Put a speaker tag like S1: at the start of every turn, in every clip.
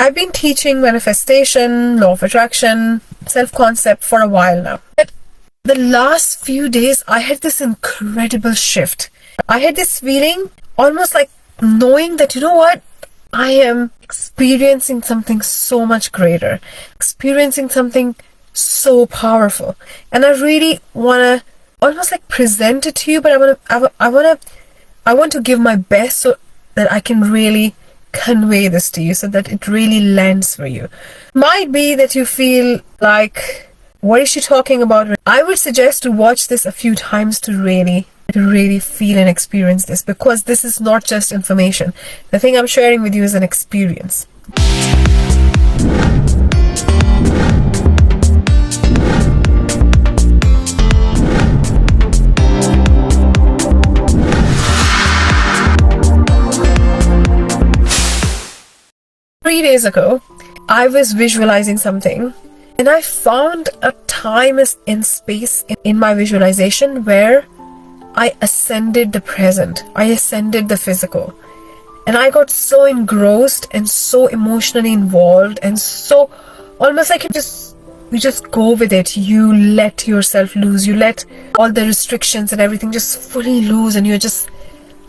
S1: I've been teaching manifestation, law of attraction, self-concept for a while now. But the last few days, I had this incredible shift. I had this feeling, almost like knowing that, you know what? I am experiencing something so much greater, experiencing something so powerful. And I really want to almost like present it to you, but I want to give my best so that I can really convey this to you, so that it really lands for you. Might be that you feel like, what is she talking about? I would suggest to watch this a few times to really feel and experience this, because this is not just information. The thing I'm sharing with you is an experience. Three days ago, I was visualizing something, and I found a time and space in my visualization where I ascended the present. I ascended the physical. And I got so engrossed and so emotionally involved, and so almost like you just go with it. You let yourself loose. You let all the restrictions and everything just fully loose, and you're just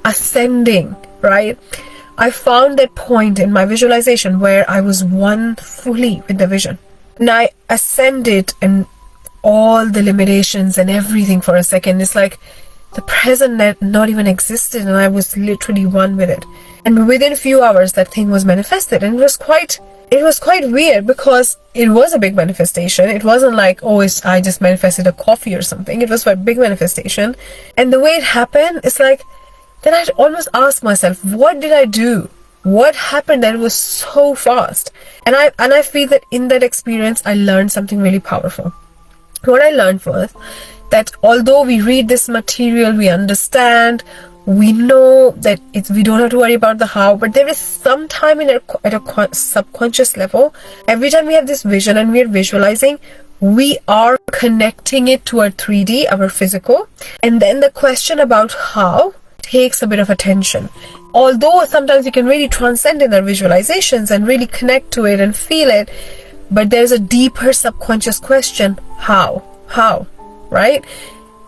S1: ascending, right? I found that point in my visualization where I was one fully with the vision. And I ascended, and all the limitations and everything for a second. It's like the present not even existed, and I was literally one with it. And within a few hours, that thing was manifested, and it was quite weird, because it was a big manifestation. It wasn't like, I just manifested a coffee or something. It was a big manifestation, and the way it happened is like, then I'd almost ask myself, what did I do? What happened that it was so fast? And I feel that in that experience, I learned something really powerful. What I learned was that although we read this material, we understand, we know that we don't have to worry about the how, but there is some time at a subconscious level, every time we have this vision and we are visualizing, we are connecting it to our 3D, our physical, and then the question about how takes a bit of attention. Although sometimes you can really transcend in our visualizations and really connect to it and feel it, but there's a deeper subconscious question, how, right?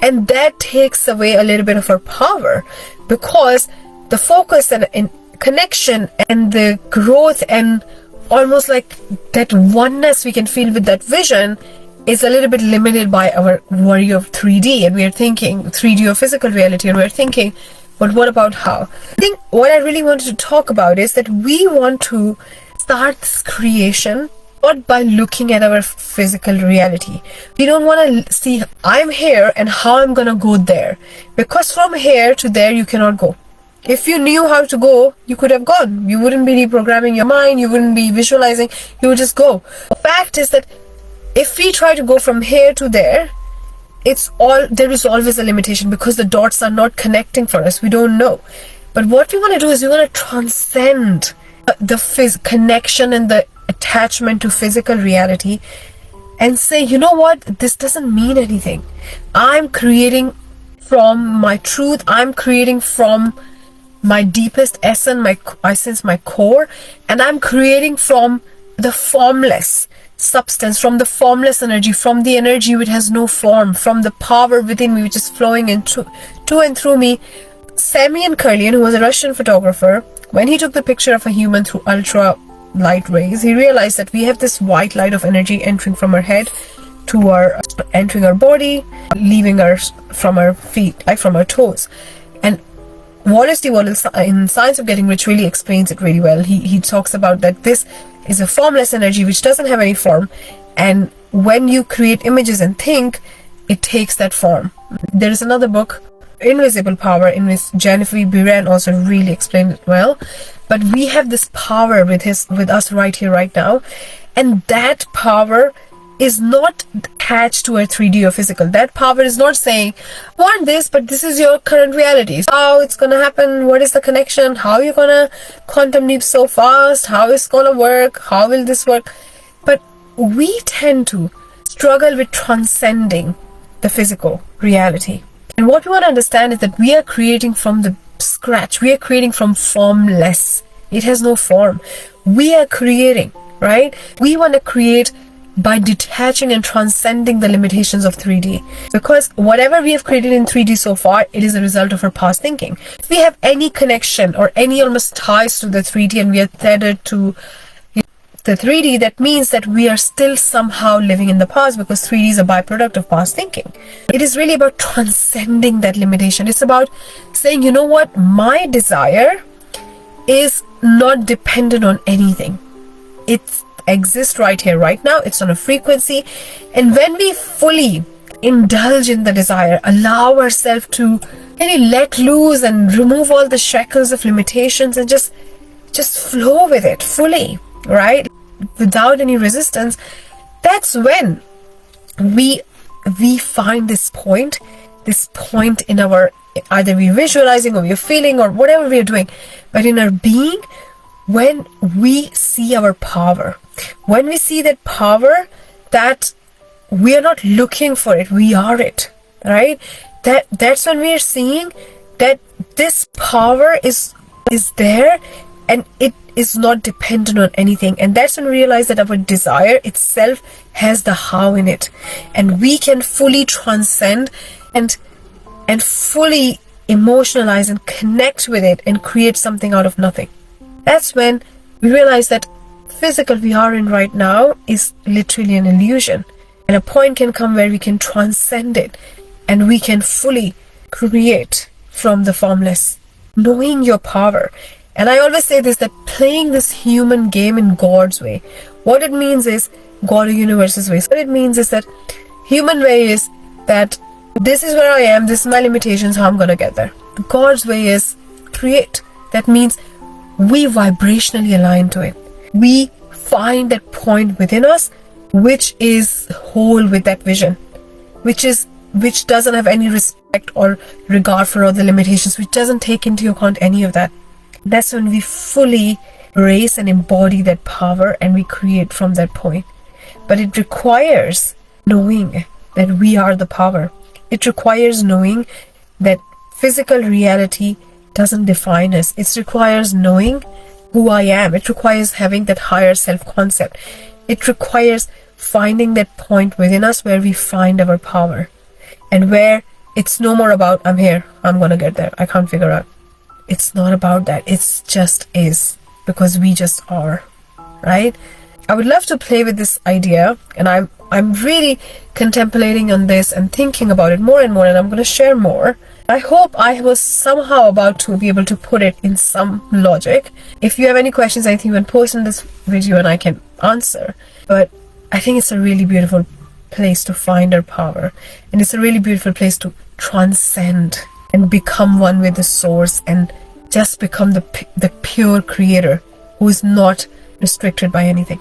S1: And that takes away a little bit of our power, because the focus and connection and the growth and almost like that oneness we can feel with that vision is a little bit limited by our worry of 3D, and we are thinking 3D or physical reality, and we're thinking, but what about how? I think what I really wanted to talk about is that we want to start this creation not by looking at our physical reality. We don't want to see, I'm here and how I'm going to go there. Because from here to there, you cannot go. If you knew how to go, you could have gone. You wouldn't be reprogramming your mind. You wouldn't be visualizing. You would just go. The fact is that if we try to go from here to there, there is always a limitation, because the dots are not connecting for us. We don't know. But what we want to do is we want to transcend the connection and the attachment to physical reality and say, you know what, this doesn't mean anything. I'm creating from my truth. I'm creating from my deepest essence, my core, and I'm creating from the formless substance, from the formless energy, from the energy which has no form, from the power within me which is flowing into to and through me. Semyon Kurlian, who was a Russian photographer, when he took the picture of a human through ultra light rays, he realized that we have this white light of energy entering from our head to entering our body, leaving us from our feet, like from our toes. And Wallace D. Wallace in Science of Getting Rich really explains it really well. He talks about that this is a formless energy which doesn't have any form, and when you create images and think, it takes that form. There is another book, Invisible Power, in which Jennifer Buren also really explained it well. But we have this power with us right here, right now, and that power is not attached to a 3D or physical. That power is not saying, I want this, but this is your current reality. How it's gonna happen? What is the connection? How are you gonna quantum leap so fast? How is it gonna work? How will this work? But we tend to struggle with transcending the physical reality. And what we want to understand is that we are creating from the scratch. We are creating from formless. It has no form. we are creating, right? We want to create by detaching and transcending the limitations of 3D, because whatever we have created in 3D so far, it is a result of our past thinking. If we have any connection or any almost ties to the 3D and we are tethered to the 3D, that means that we are still somehow living in the past, because 3D is a byproduct of past thinking. It is really about transcending that limitation. It's about saying, you know what, my desire is not dependent on anything. It exists right here, right now. It's on a frequency. And when we fully indulge in the desire, allow ourselves to really let loose and remove all the shackles of limitations and just flow with it fully, right? Without any resistance, that's when we find this point in our, either we're visualizing or we're feeling or whatever we're doing, but in our being, when we see our power, when we see that power, that we are not looking for it, we are it, right? That's when we are seeing that this power is there and it is not dependent on anything. And that's when we realize that our desire itself has the how in it, and we can fully transcend and fully emotionalize and connect with it and create something out of nothing. That's when we realize that physical we are in right now is literally an illusion, and a point can come where we can transcend it and we can fully create from the formless, knowing your power. And I always say this, that playing this human game in God's way, what it means is God or universe's way. So what it means is that human way is that this is where I am, this is my limitations, how I'm gonna get there. God's way is create. That means we vibrationally align to it. We find that point within us which is whole with that vision, which doesn't have any respect or regard for all the limitations, which doesn't take into account any of that. That's when we fully embrace and embody that power and we create from that point. But it requires knowing that we are the power. It requires knowing that physical reality doesn't define us. It requires knowing who I am. It requires having that higher self-concept. It requires finding that point within us where we find our power, and where it's no more about I'm here, I'm gonna get there, I can't figure out. It's not about that. It's just is, because we just are, right? I would love to play with this idea, and I'm really contemplating on this and thinking about it more and more, and I'm going to share more. I hope I was somehow about to be able to put it in some logic. If you have any questions, I think you can post in this video and I can answer. But I think it's a really beautiful place to find our power, and it's a really beautiful place to transcend and become one with the source and just become the pure creator who is not restricted by anything.